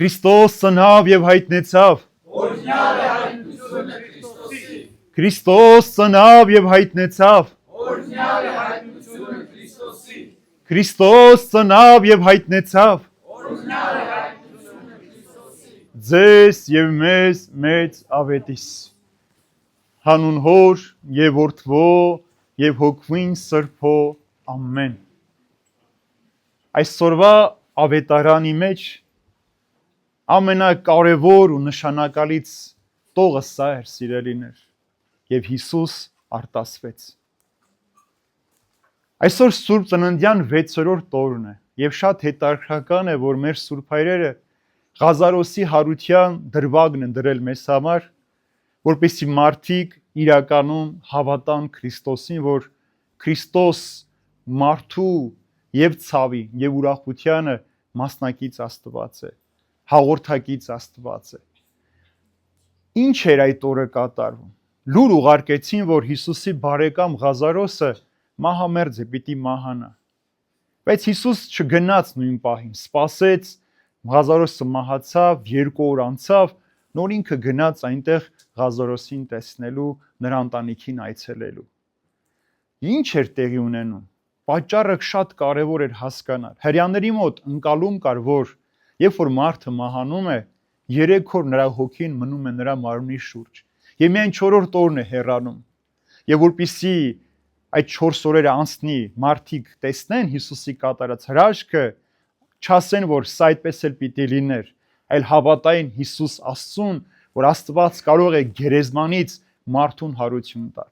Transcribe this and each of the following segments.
Քրիստոս ծնավ եւ հայտնեցավ։ Օրհնյալ է հայտնությունը Քրիստոսի։ Քրիստոս ծնավ եւ հայտնեցավ։ Օրհնյալ է հայտնությունը Քրիստոսի։ Քրիստոս ծնավ եւ հայտնեցավ։ Օրհնյալ է հայտնությունը Քրիստոսի։ Ձեզ եւ մեզ մեծ ավետիս։ Հանուն Հոր եւ Որդվո եւ Հոգվին Սրբո ամեն։ Այսօրվա ավետարանի մեջ ամենակարևոր ու նշանակալից տողը սա էր, սիրելիներ, եւ Հիսուս արտասվեց։ Այսօր Սուրբ Ծննդյան 6-րդ օրն է եւ շատ հետաքրքրական է, որ մեր Սուրբ հայրերը Ղազարոսի հարության դրվագն են դրել մեզ համար, որպեսզի մարդիկ իրականում հավատան Քրիստոսին, որ Քրիստոս մարդու եւ ցավի եւ ուրախությանը մասնակից Աստված է, հաղորդակից Աստված է։ Ինչ էր այդ օրը կատարվում։ Լուր ուղարկեցին, որ Հիսուսի բարեկամ Ղազարոսը մահամերձ է, պիտի մահանա։ Բայց Հիսուս չգնաց նույն պահին, սպասեց, Ղազարոսը մահացավ, 2 օր անցավ, նոր ինքը գնաց այնտեղ Ղազարոսին տեսնելու, նրա ընտանիքին այցելելու։ Ինչ էր տեղի ունենում։ Պատճառը շատ կարևոր էր հասկանալ։ Հրեաների մոտ ընկալում կար, որ երբ որ մարդը մահանում է, 3 օր նրա հոգին մնում է նրա մարմնի շուրջ։ Եվ միայն 4-րդ օրն է հեռանում։ Եվ որպեսզի այդ 4 օրերը անցնի, մարդիկ տեսնեն Հիսուսի կատարած հրաշքը, չասեն, որ սա այդպես էլ պիտի լիներ, այլ հավատային Հիսուս Աստծուն, որ Աստված կարող է գերեզմանից մարդուն հարություն տալ։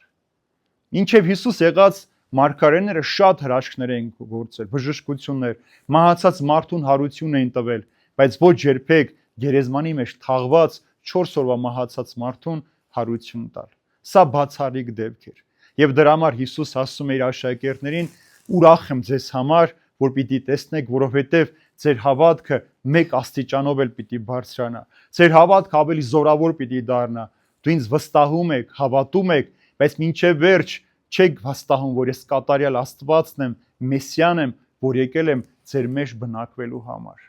Ինչև Հիսուս եղած մարգարեները շատ հրաշքներ էին գործել, բժշկություններ, մահացած մարդուն հարություն էին տվել, բայց ոչ երբեք գերեզմանի մեջ թաղված 4 օրվա մահացած մարդուն հարություն տալ։ Սա բացառիկ դեպք էր։ Եվ դրա համար Հիսուս ասում է իր աշակերտներին. ուրախ եմ ձեզ համար, որ պիտի տեսնեք, որովհետև ձեր հավատքը մեկ աստիճանով էլ պիտի բարձրանա։ Ձեր հավատքը ավելի զորավոր պիտի դառնա։ Դու ինձ վստահում եք, հավատում եք, բայց մինչև վերջ չեք վստահում, որ ես կատարյալ Աստվածն եմ, Մեսիան եմ, որ եկել եմ ձեր մեջ բնակվելու համար։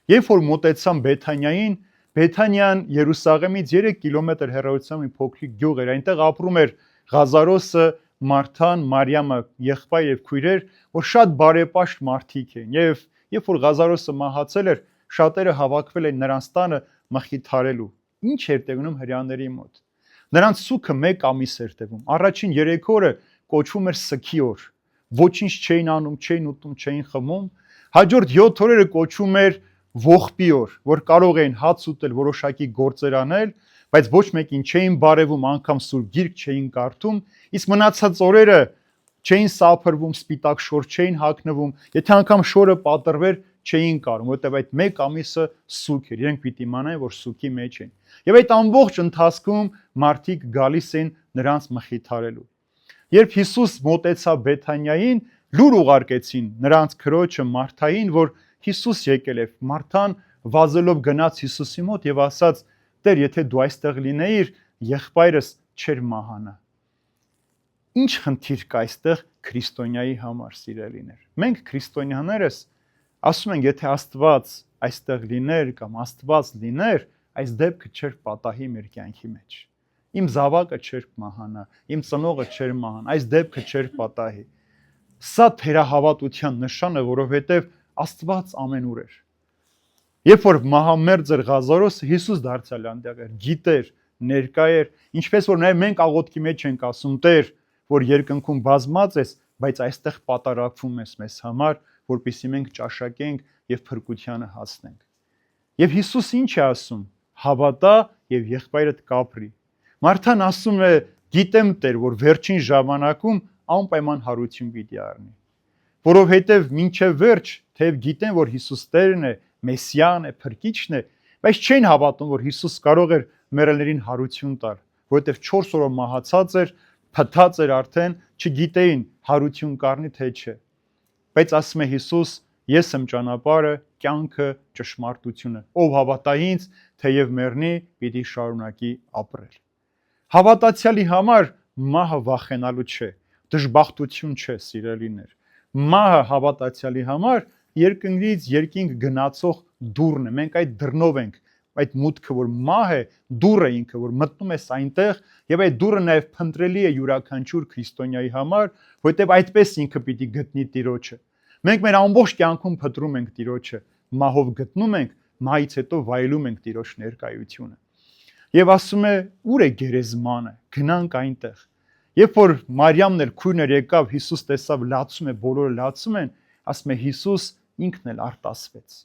Երբ որ մոտեցան Բեթանիային, Բեթանիան Երուսաղեմից 3 կիլոմետր հեռավորությամբ մի փոքրիկ գյուղ էր, այնտեղ ապրում էր Ղազարոսը, Մարթան, Մարիամը, եղբայր եւ քույրեր, որ շատ բարեպաշտ մարդիկ էին։ Եվ երբ որ Ղազարոսը մահացել էր, շատերը հավաքվել էին նրանց տանը մխիթարելու։ Ինչ էր տեւնում հрьяաների մոտ։ Նրանց սուքը 1 ամիս էր տևում։ Առաջին 3 օրը կոչվում էր սքի օր։ Ոչինչ չէին անում, չէին ուտում, չէին խմում։ Հաջորդ 7 օրերը կոչվում էր ողբի օր, որ կարող էին հաց ուտել, որոշակի գործեր անել, բայց ոչ մեկին չէին բարևում, անգամ Սուրբ Գիրք չէին կարդում, իսկ մնացած օրերը չէին սափրվում, սպիտակ շոր չէին հագնվում, եթե անգամ շորը պատրվեր, չէին կարում, որտեղ այդ 1 ամիսը սուք էր, իրենք պիտի իմանային, որ սուքի մեջ են։ Եվ այդ ամբողջ ընթացքում մարդիկ գալիս են նրանց մխիթարելու։ Երբ Հիսուս մոտեցավ Բեթանիային, լուր ուղարկեցին նրանց քրոջը Մարթային, որ Հիսուս եկել է։ Մարթան վազելով գնաց Հիսուսի մոտ եւ ասաց. Տեր, եթե դու այստեղ լինեիր, եղբայրս չէր մահանա։ Ինչ խնդիր կա այստեղ քրիստոնյայի համար, սիրելիներ։ Մենք քրիստոնյաներս ասում ենք, եթե Աստված այստեղ լիներ կամ Աստված լիներ, այս դեպքը չէր պատահի մեր կյանքի մեջ։ Իմ զավակը չէր մահանա, իմ ծնողը չէր մահանա, այս դեպքը չէր պատահի։ Սա թերահավատության նշան է, որովհետև Աստված ամենուր էր։ Երբ որ մահամերձ էր Ղազարոսը, Հիսուս դարձյալ այնտեղ էր, գիտեր, ներկա էր, ինչպես որ նաև մենք աղոթքի մեջ ենք ասում, Տեր, որ երկնքում բազմած ես, բայց այստեղ պատարակվում ես մեզ համար, որպեսզի մենք ճաշակենք եւ փրկությանը հասնենք։ Եվ Հիսուս ինչ է ասում. հավատա եւ եղբայրդ կապրի։ Մարթան ասում է. գիտեմ Տեր, որ վերջին ժամանակում անպայման հարություն պիտի առնի։ Որովհետև մինչև վերջ, թեև գիտեն, որ Հիսուս Տերն է, Մեսիան է, Փրկիչն է, բայց չեն հավատում, որ Հիսուս կարող էր մեռելներին հարություն տալ, որովհետև 4 օրը մահացած էր, փթած էր արդեն, չգիտեին հարություն կառնի թե չէ։ Բայց ասում է Հիսուս. ես եմ ճանապարհը, կյանքը, ճշմարտությունը։ Ով հավատա ինձ, թեև մեռնի, պիտի շարունակի ապրել։ Հավատացյալի համար մահը վախենալու չէ, դժբախտություն չէ, սիրելիներ։ Մահը հավատացյալի համար երկնքից երկինք գնացող դուռն է, մենք այդ դռնով ենք, այդ մուտքը որ մահ է, դուռը ինքը որ մտնում ես այնտեղ, եւ այդ դուռը նաեւ փնտրելի է յուրաքանչյուր քրիստոնյայի համար, որտեղ այդպես ինքը պիտի գտնի Տիրոջը։ Մենք մեր ամբողջ կյանքում փնտրում ենք Տիրոջը, մահով գտնում ենք, մահից հետո վայելում ենք Տիրոջ ներկայությունը։ Եվ ասում է, ուր է գերեզմանը, գնանք այնտեղ։ Երբ որ Մարիամն էլ քույրն էր եկավ, Հիսուս տեսավ լացում է, բոլորը լացում են, ասում է Հիսուս ինքն էլ արտասվեց։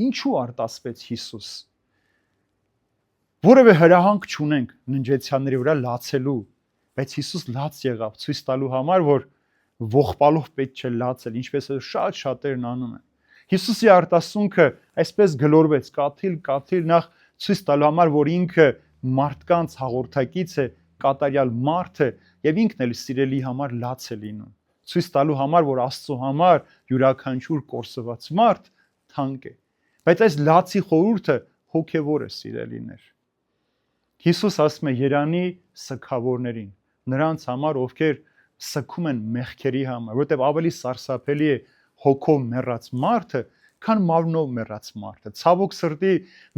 Ինչու արտասվեց Հիսուս։ Որևէ հրահանգ չունենք ննջեցյանների վրա լացելու, բայց Հիսուս լաց եղավ ցույց տալու համար, որ ողբալով պետք չէ լացել, ինչպես է շատ շատերն անում են։ Հիսուսի արտասունքը այսպես գլորվեց, կաթիլ նախ ցույց տալու համար, որ ինքը մարդկանց հաղորդակից է, կատարյալ մարդ է եւ ինքն էլ սիրելի համար լաց է լինում։ Ցույց տալու համար, որ Աստծո համար յուրաքանչյուր կորսված մարդ թանկ է։ Բայց այս լացի խորհուրդը հոգևոր է, սիրելիներ։ Հիսուս ասում է երանի սգավորներին, նրանց համար, ովքեր սգում են մեղքերի համար, որովհետև ավելի սարսափելի է հոգով մեռած մարդը, քան մարմնով մեռած մարդը։ Ցավոք սրտի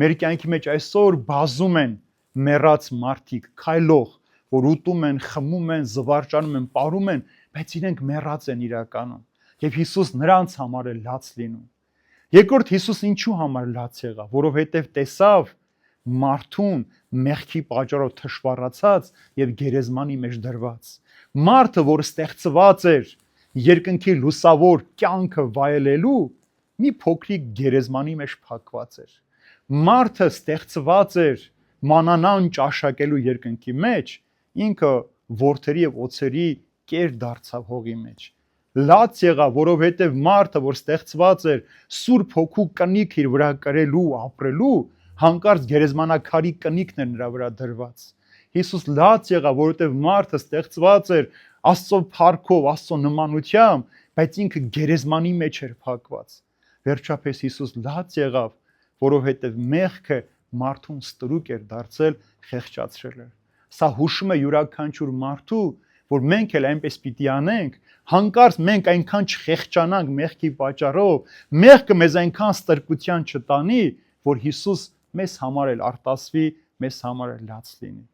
մեր կյանքի մեջ այսօր բազում են մեռած մարդիկ, քայլող, որ ուտում են, խմում են, զվարճանում են, ապարում են, բայց իրենք մեռած են իրականում։ Եվ Հիսուս նրանց համար է լաց լինում։ Երկրորդ Հիսուս ինչու համար լաց եղավ, որովհետև տեսավ մարդուն մեղքի պատճառով թշվառացած եւ գերեզմանի մեջ դրված։ Մարդը, որ ստեղծված էր երկնքի լուսավոր կյանքը վայելելու, մի փոքրիկ գերեզմանի մեջ փակված էր։ Մարդը ստեղծված էր մանանան ճաշակելու երկնքի մեջ, ինքը ворթերի եւ օծերի կեր դարձավ հողի մեջ։ Լաց եղավ, որովհետև մարդը, որ ստեղծված էր Սուրբ Հոգու կնիք իր վրա կրելու, ապրելու, հանկարծ գերեզմանակարի կնիքն էր նրա վրա դրված։ Հիսուս լաց եղավ, որովհետև մարդը ստեղծված էր Աստծո փառքով, Աստծո նմանությամբ, բայց ինքը գերեզմանի մեջ էր փակված։ Վերջապես Հիսուս լաց եղավ, որովհետև մեղքը մարդուն ստրուկ էր դարձել, խեղճացրել էր։ Սա հուշում է յուրաքանչյուր մարդու, որ մենք էլ այնպես պիտի անենք, հանկարծ մենք այնքան չխեղճանանք մեղքի պատճառով, մեղքը մեզ այնքան ստրկության չտանի, որ Հիսուս մեզ համար էլ արտասվի, մեզ համար էլ լաց լինի։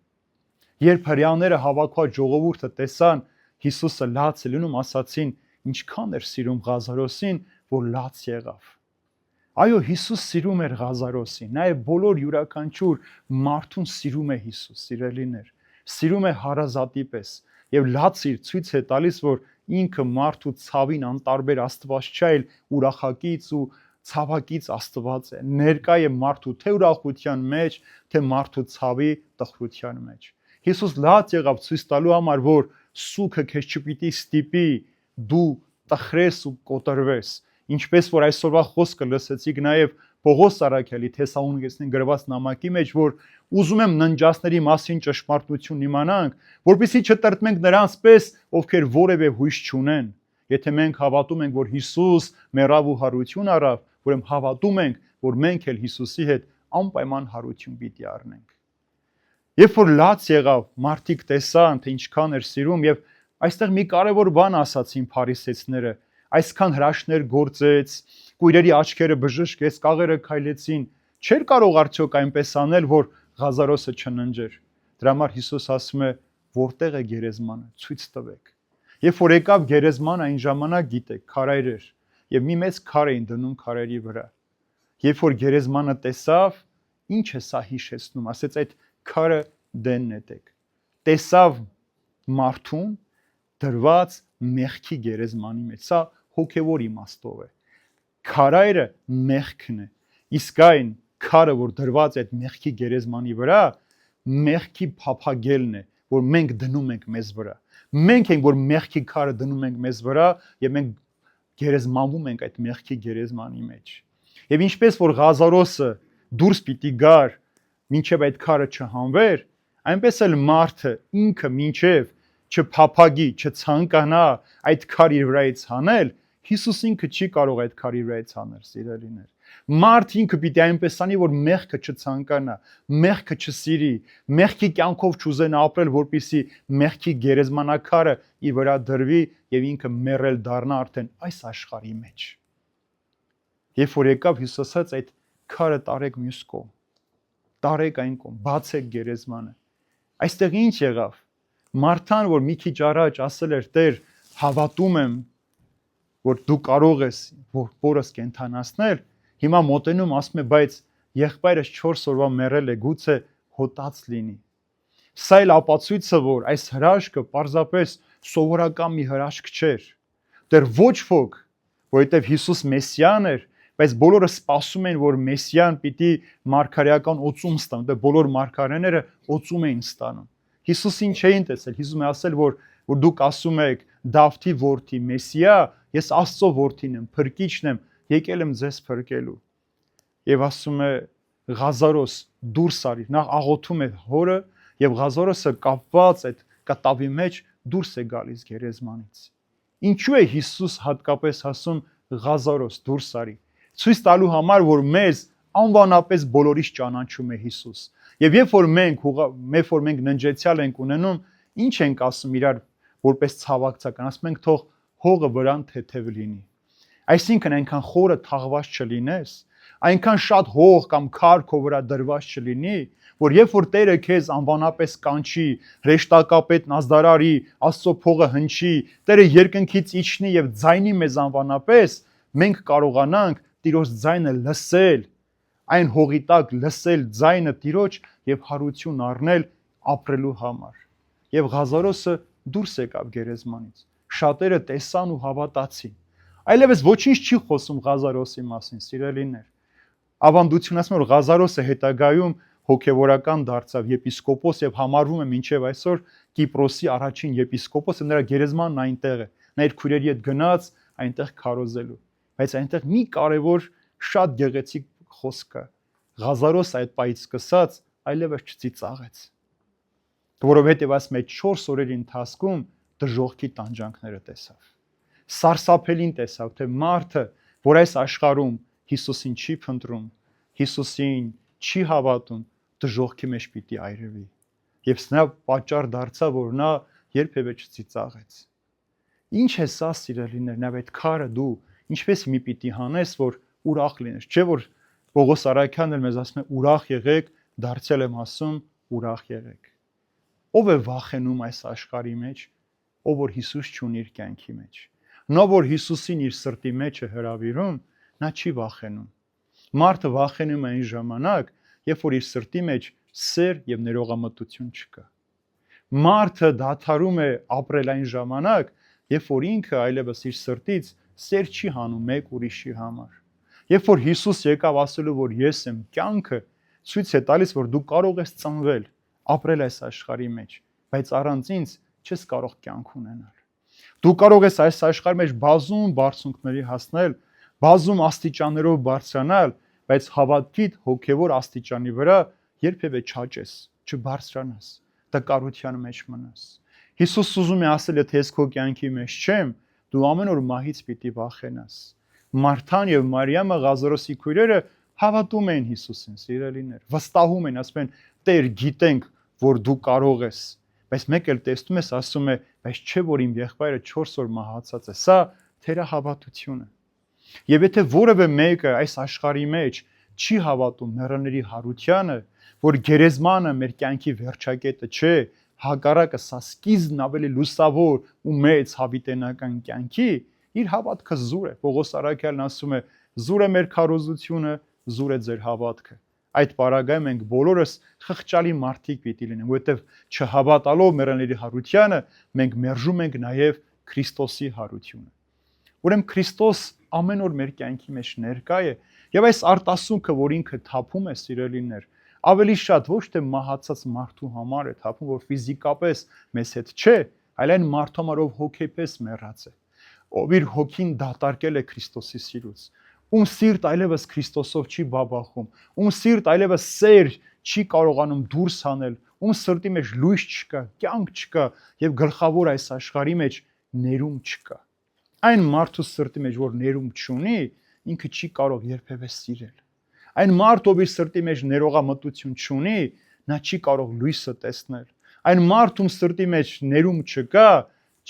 Երբ հրեաները հավաքված ժողովուրդը տեսան Հիսուսը լաց է լինում, ասացին, ինչքան էր սիրում Ղազարոսին, որ լաց եղավ։ Այո, Հիսուս սիրում էր Ղազարոսին, նաև բոլոր յուրաքանչյուր մարդուն սիրում է Հիսուս, սիրելիներ, սիրում է հարազատի պես, եւ լացիր ցույց է տալիս, որ ինքը մարդու ցավին անտարբեր Աստված չէ, այլ ուրախակից ու ցավակից Աստված է, ներկա է մարդու թե ուրախության մեջ, թե մարդու ցավի տխրության մեջ։ Հիսուս լաց եղավ ցույց տալու համար, որ սուքը քեզ չպիտի ստիպի, դու տխրես ու կոտրվես, ինչպես որ այսօրվա խոսքը լսեցիք նաև Պողոս Արաքյալի Թեսաղոնիկեցին գրված նամակի մեջ, որ ուզում եմ ննջասների մասին ճշմարտություն իմանանք, որպեսզի չտրտմենք նրանց պես, ովքեր որևէ հույս չունեն։ Եթե մենք հավատում ենք, որ Հիսուս մեռավ ու հարություն առավ, ուրեմն հավատում ենք, որ մենք էլ Հիսուսի հետ անպայման հարություն պիտի առնենք։ Երբ որ լաց եղավ, մարդիկ տեսան, թե ինչքան էր սիրում, եւ այստեղ մի կարևոր բան ասացին փարիսեցիները, այսքան հրաշքներ գործեց, կույրերի աչքերը բժշկեց, կաղերը քայլեցին, չէր կարող արդյոք այնպես անել, որ Ղազարոսը չննջեր։ Դրա համար Հիսուս ասում է, որտեղ է գերեզմանը, ցույց տվեք։ Երբ որ եկավ գերեզմանը, այն ժամանակ գիտեք, քարայր էր, եւ մի մեծ քար էին դնում քարերի վրա։ Երբ որ գերեզմանը տեսավ, ինչ է սա հիշեցնում, ասեց այդ քարը դենն էտեք։ Տեսավ մարդուն դրված մեղքի գերեզմանի մեջ։ Սա հոգևոր իմաստով է։ Քարայրը մեղքն է։ Իսկ այն քարը, որ դրված է այդ մեղքի գերեզմանի վրա, մեղքի փափագելն է, որ մենք դնում ենք մեզ վրա։ Մենք ենք, որ մեղքի քարը դնում ենք մեզ վրա, եւ մենք գերեզմանվում ենք այդ մեղքի գերեզմանի մեջ։ Եվ ինչպես որ Ղազարոսը դուրս պիտի գար, մինչև այդ քարը չհանվեր, այնպես էլ մարդը ինքը մինչև չփափագի, չցանկանա այդ քարի վրայից հանել, Հիսուս ինքը չի կարող այդ քարի վրայից հանել, սիրելիներ։ Մարդ ինքը պիտի այնպես անի, որ մեղքը չցանկանա, մեղքը չսիրի, մեղքի կյանքով չուզենա ապրել, որպեսզի մեղքի գերեզմանակարը իր վրա դրվի եւ ինքը մեռել դառնա արդեն այս աշխարհի մեջ։ Երբ որ եկավ Հիսուսից այդ քարը տարեք մյուս կողմ։ Տարեք այն կողմ, բացեք գերեզմանը։ Այստեղ ինչ եղավ։ Մարթան, որ մի քիչ առաջ ասել էր Տեր, հավատում եմ, որ դու կարող ես որս կենթանացնել, հիմա մոտենում ասում է, բայց եղբայրս 4 օրվա մեռել է, գուցե հոտած լինի։ Սա էլ ապացույցը, որ այս հրաշքը պարզապես սովորական մի հրաշք չէր։ Դեռ ոչ ոք, որովհետև Հիսուս Մեսիան էր, բայց բոլորը սպասում են, որ Մեսիան պիտի մարգարեական օծում ստանա, դե բոլոր մարգարեները օծում էին ստանում։ Հիսուսին չէին տեսել, Հիսուսն է ասել, որ դուք ասում եք Դավթի որդի Մեսիա, ես Աստծո որդին եմ, փրկիչն եմ, եկել եմ ձեզ փրկելու։ Եվ ասում է Ղազարոս դուրս արի, նախ աղոթում է հորը, եւ Ղազարոսը կապված այդ կտավի մեջ դուրս է գալիս գերեզմանից։ Ինչու է Հիսուս հատկապես ասում Ղազարոս դուրս արի։ Ցույց տալու համար, որ մեզ անվանապես բոլորից ճանաչում է Հիսուս։ Եվ երբ որ մենք ննջեցյալ ենք ունենում, ինչ ենք ասում իրար որպես ցավակցական, ասում ենք թող հողը վրան թեթև լինի։ Այսինքն այնքան խորը թաղված չլինես, այնքան շատ հող կամ քար քո վրա դրված չլինի, որ երբ որ Տերը քեզ անվանապես կանչի, հրեշտակապետ նազդարարի, Աստծո փողը հնչի, Տերը երկնքից իջնի եւ ձայնի մեզ անվանապես, մենք կարողանանք Տիրոջ ձայնը լսել, այն հողի տակ լսել ձայնը Տիրոջ եւ հարություն առնել ապրելու համար։ Եվ Ղազարոսը դուրս եկավ գերեզմանից։ Շատերը տեսան ու հավատացին։ Այլևս ոչինչ չի խոսում Ղազարոսի մասին, սիրելիներ։ Ավանդությունը ասում է, որ Ղազարոսը հետագայում հոգևորական դարձավ եպիսկոպոս եւ համարվում է մինչեւ այսօր Կիպրոսի առաջին եպիսկոպոսը, նրա գերեզմանն այնտեղ է։ Նա իր քույրերի հետ գնաց այնտեղ քարոզելու։ Բայց այնտեղ մի կարևոր շատ գեղեցիկ խոսք կա։ Ղազարոսը այդ պայից սկսած այլևս չծիծաղեց։ Որովհետեւ ասում է 4 օրերի ընթացքում դժոխքի տանջանքները տեսավ։ Սարսափելին տեսավ, թե մարդը, որ այս աշխարհում Հիսուսին չի փնտրում, Հիսուսին չի հավատում, դժոխքի մեջ պիտի այրվի։ Եվ սա պատճառ դարձավ, որ նա երբևէ չծիծաղեց։ Ինչ է սա, սիրելիներ, նա այդ քարը դու ինչպես մի պիտի հանես, որ ուրախ լինես, չէ՞ որ Պողոս Արաքյանն էլ մեզ ասում է ուրախ եղեք, դարձյալ եմ ասում ուրախ եղեք։ Ով է վախենում այս աշխարհի մեջ, ով որ Հիսուս չունի իր կյանքի մեջ։ Նա որ Հիսուսին իր սրտի մեջ է հրավիրում, նա չի վախենում։ Մարդը վախենում է այն ժամանակ, երբ որ իր սրտի մեջ սեր եւ ներողամտություն չկա։ Մարդը դադարում է ապրել այն ժամանակ, երբ որ ինքը այլևս իր սրտից սեր չի հանում մեկ ուրիշի համար։ Երբ որ Հիսուս եկավ ասելու, որ ես եմ կյանքը, ցույց է տալիս, որ դու կարող ես ծնվել, ապրել այս աշխարհի մեջ, բայց առանց ինձ չես կարող կյանք ունենալ։ Դու կարող ես այս աշխարհի մեջ բազում բարձունքների հասնել, բազում աստիճաններով բարձրանալ, բայց հավատքիդ հոգևոր աստիճանի վրա երբևէ չաճես, չբարձրանաս, տկարության մեջ մնաս։ Հիսուս ուզում է ասել, եթե ես քո կյանքի մեջ չեմ, դու ամեն օր մահից պիտի վախենաս։ Մարթան եւ Մարիամը Ղազարոսի քույրերը հավատում էին Հիսուսին, սիրելիներ, վստահում են, ասում են, Տեր, գիտենք, որ դու կարող ես, բայց մեկ էլ տեսնում ես, ասում է, բայց չէ որ իմ եղբայրը 4 օր մահացած է։ Սա թերահավատություն է։ Եվ եթե որևէ մեկը այս աշխարհի մեջ չի հավատում մեռելների հարությանը, որ գերեզմանը մեր կյանքի վերջակետը չէ, հակառակը սա սկիզբն ավելի լուսավոր ու մեծ հավիտենական կյանքի, իր հավատքը զուր է։ Պողոս Արաքյալն ասում է, զուր է մեր քարոզությունը, զուր է ձեր հավատքը։ Այդ պարագայում մենք բոլորս խղճալի մարդիկ պիտի լինենք, որովհետև չհավատալով մեռելների հարությանը, մենք մերժում ենք նաև Քրիստոսի հարությունը։ Ուրեմն Քրիստոս ամեն օր մեր կյանքի մեջ ներկա է, եւ այս արտասունքը, որ ինքը թափում է, սիրելիներ, ավելի շատ ոչ թե մահացած մարդու համար է թափում, որ ֆիզիկապես մեզ հետ չէ, այլ այն մարդու համար, ով հոգեպես մեռած է, ով իր հոգին դատարկել է Քրիստոսի սիրուց, ում սիրտ այլևս Քրիստոսով չի բաբախում, ում սիրտ այլևս սեր չի կարողանում դուրս հանել, ում սրտի մեջ լույս չկա, կյանք չկա եւ գլխավոր այս աշխարհի մեջ ներում չկա։ Այն մարդու սրտի մեջ, որ ներում չունի, ինքը չի կարող երբևէ սիրել։ Այն մարդ, ով իր սրտի մեջ ներողամտություն չունի, նա չի կարող լույսը տեսնել։ Այն մարդ, ում սրտի մեջ ներում չկա,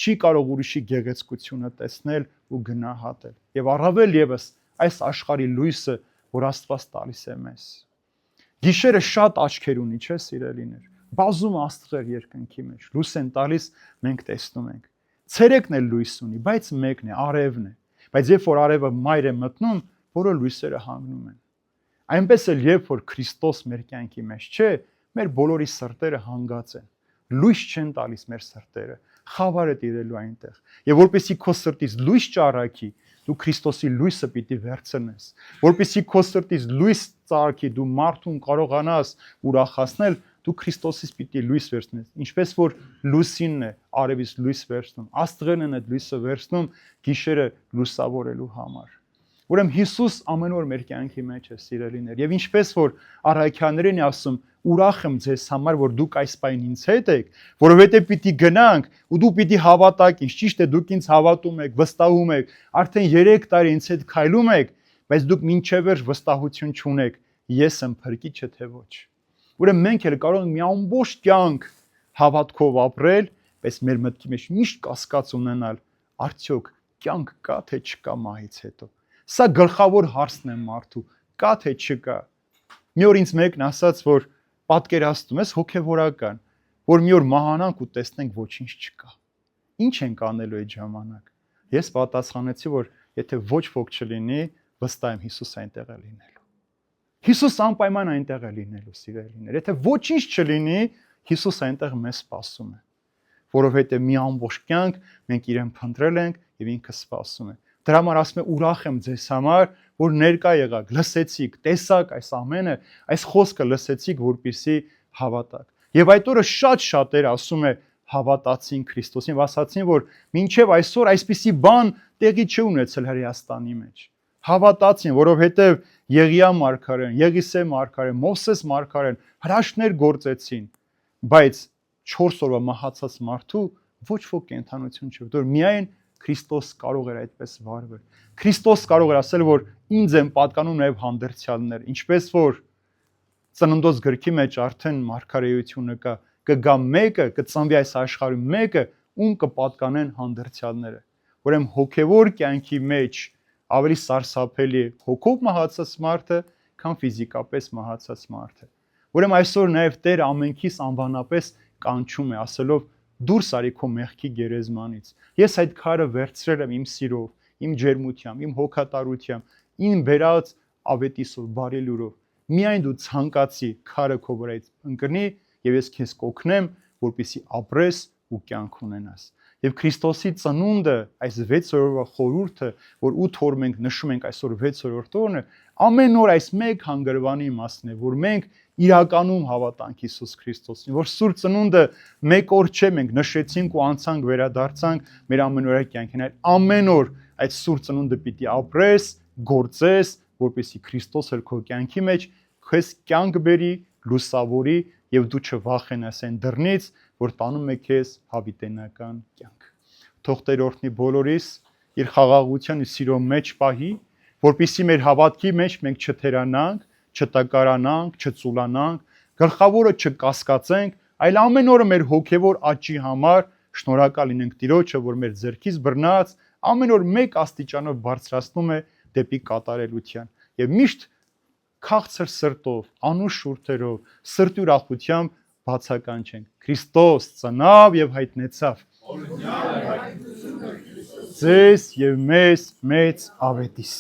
չի կարող ուրիշի գեղեցկությունը տեսնել ու գնահատել։ Եվ առավել եւս այս աշխարհի լույսը որ Աստված տալիս է մեզ։ Գիշերը շատ աչքեր ունի, չէ՞ սիրելիներ։ Բազում աստղեր երկնքի մեջ լույս են տալիս, մենք տեսնում ենք։ Ցերեկն էլ լույս ունի, բայց մեկն է, արևն է։ Բայց երբ որ արևը մայր է մտնում, բոլոր լույսերը հանգնում են։ Այնպես էլ երբ որ Քրիստոս մեր կյանքի մեջ չէ, մեր բոլորի սրտերը հանգած են։ Լույս չեն տալիս մեր սրտերը, խավար է տիրելու այնտեղ։ Եվ որպեսզի քո սրտից լույս ճառագի, դու Քրիստոսի լույսը պիտի վերցնես։ Որպեսզի քո սրտից լույս ծառագի, դու մարդուն կարողանաս ուրախացնել, դու Քրիստոսից պիտի լույս վերցնես։ Ինչպես որ լուսինն է արևից լույս վերցնում, աստղերն են այդ լույսը վերցնում գիշերը լուսավորելու համար։ Ուրեմն Հիսուս ամեն օր մեր կյանքի մեջ է, սիրելիներ, եւ ինչպես որ առաքյաներին է ասում, ուրախ եմ ձեզ համար, որ դուք այս պայն ինձ հետ եք, որովհետեւ պիտի գնանք ու դու պիտի հավատաք ինձ, ճիշտ է, դուք ինձ հավատում եք, վստահում եք, արդեն 3 տարի ինձ հետ քայլում եք, բայց դուք մինչև վերջ վստահություն չունեք, ես եմ փրկիչը թե ոչ։ Ուրեմն մենք էլ կարող ենք մի ամբողջ կյանք հավատքով ապրել, բայց մեր մտքի մեջ միշտ կասկած ունենալ, արդյոք կյանք կա թե չկա մահից հետո։ Սա գլխավոր հարցն է մարդու, կա թե չկա։ Մի օր ինձ մեկն ասաց, որ պատկերացնում ես հոգևորական, որ մի օր մահանանք ու տեսնենք ոչինչ չկա։ Ինչ ենք անելու այդ ժամանակ։ Ես պատասխանեցի, որ եթե ոչ ոք չլինի, վստահ եմ Հիսուս այնտեղ է լինելու։ Հիսուս անպայման այնտեղ է լինելու, սիրելիներ։ Եթե ոչինչ չլինի, Հիսուս այնտեղ մեզ սպասում է։ Որովհետև մի ամբողջ կյանք մենք իրեն փնտրել ենք եւ ինքը սպասում է։ Դրա համար ասում է ուրախ եմ ձեզ համար, որ ներկա եղաք, լսեցիք, տեսաք այս ամենը, այս խոսքը լսեցիք, որպեսզի հավատաք։ Եվ այդ օրը շատ շատեր ասում է հավատացին Քրիստոսին, եւ ասացին, որ մինչև այսօր այսպիսի բան տեղի չունեցել Հրեաստանի մեջ։ Հավատացին, որովհետև Եղիա մարգարեն, Եղիսե մարգարեն, Մովսես մարգարեն հրաշքներ գործեցին, բայց 4 օրվա մահացած մարդու ոչ ոք կենթանություն չէ, որ միայն Քրիստոս կարող էր այդպես վարվել։ Քրիստոս կարող էր ասել, որ ինձ են պատկանում նաև հանդերձյալներ, ինչպես որ Ծննդոց գրքի մեջ արդեն մարգարեությունը կա, կգա մեկը, կծնվի այս աշխարհում մեկը, ում կպատկանեն հանդերձյալները։ Ուրեմն հոգևոր կյանքի մեջ ավելի սարսափելի է հոգով մահացած մարդը, քան ֆիզիկապես մահացած մարդը։ Ուրեմն այսօր նաև Տերը ամենքիս անվանապես կանչում է, ասելով դուրս արի քո մեղքի գերեզմանից։ Ես այդ քարը վերցրել եմ իմ սիրով, իմ ջերմությամբ, իմ հոգատարությամբ, իմ բերած ավետիսով, բարի լուրով։ Միայն դու ցանկացի քարը քո վրայից ընկնի եւ ես քեզ կօգնեմ, որպեսզի ապրես ու կյանք ունենաս։ Եվ Քրիստոսի ծնունդը, այս 6 օրվա խորհուրդը, որ 8 օր մենք նշում ենք այսօր 6-րդ օրն է, ամեն օր այս մեկ հանգրվանի իմաստն է, որ մենք իրականում հավատանք Հիսուս Քրիստոսին, որ Սուրբ Ծնունդը մեկ օր չէ, մենք նշեցինք ու անցանք, վերադարձանք մեր ամենօրյա կյանքին, այլ ամեն օր այդ Սուրբ Ծնունդը պիտի ապրես, գործես, որպեսզի Քրիստոս էլ քո կյանքի մեջ քեզ կյանք բերի, լուսավորի եւ դու չվախենաս այն դռնից, որ տանում է քեզ հավիտենական կյանք։ Թող Տեր օրհնի բոլորիս իր խաղաղության ու սիրո մեջ պահի, որպեսզի մեր հավատքի մեջ մենք չթերանանք, չտակարանանք, չծուլանանք, գլխավորը չկասկածենք, այլ ամեն օրը մեր հոգևոր աճի համար շնորհակալ լինենք Տիրոջը, որ մեր ձեռքից բռնած ամեն օր մեկ աստիճանով բարձրացնում է դեպի կատարելության։ Եվ միշտ քաղցր սրտով, անուշ շուրթերով, սրտի ուրախությամբ բացականչենք։ Քրիստոս ծնավ եւ հայտնեցավ։ Ձեզ եւ մեզ մեծ ավետիս։